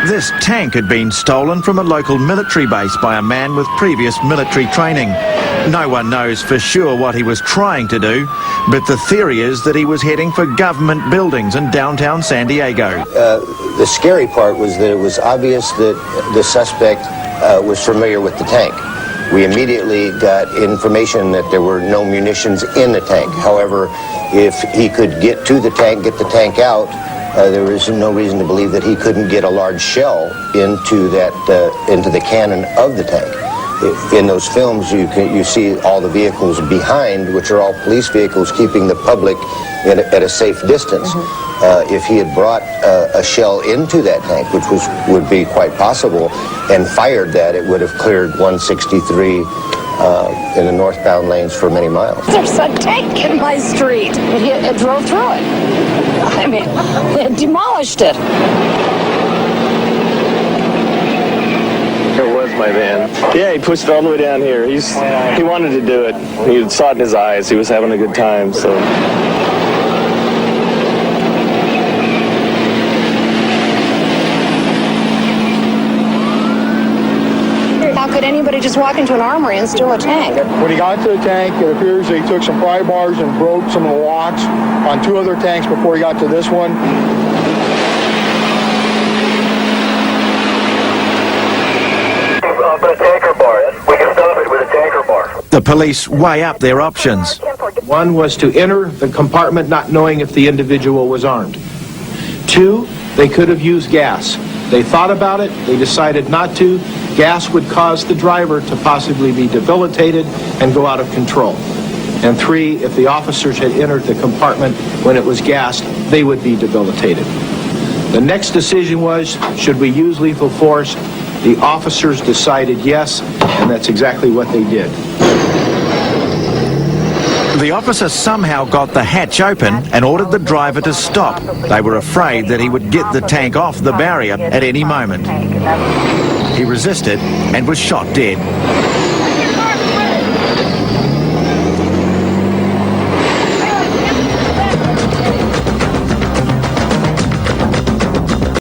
This tank had been stolen from a local military base by a man with previous military training. No one knows for sure what he was trying to do, but the theory is that he was heading for government buildings in downtown San Diego. The scary part was that it was obvious that the suspect was familiar with the tank. We immediately got information that there were no munitions in the tank. However, if he could get to the tank, get the tank out, there was no reason to believe that he couldn't get a large shell into the cannon of the tank. In those films, you see all the vehicles behind, which are all police vehicles, keeping the public at a safe distance. If he had brought a shell into that tank, which would be quite possible, and fired that, it would have cleared 163 in the northbound lanes for many miles. There's a tank in my street. It drove through it. I mean, it demolished it. It was my van. Yeah, he pushed it all the way down here. He wanted to do it. He saw it in his eyes. He was having a good time, so. How could anybody just walk into an armory and steal a tank? When he got into the tank, it appears that he took some pry bars and broke some of the locks on 2 other tanks before he got to this one. With a tanker bar. We can stop it with a tanker bar. The police weigh up their options. One was to enter the compartment not knowing if the individual was armed. 2, they could have used gas. They thought about it, they decided not to. Gas would cause the driver to possibly be debilitated and go out of control. And 3, if the officers had entered the compartment when it was gassed, they would be debilitated. The next decision was, should we use lethal force? The officers decided yes, and that's exactly what they did. The officer somehow got the hatch open and ordered the driver to stop. They were afraid that he would get the tank off the barrier at any moment. He resisted and was shot dead.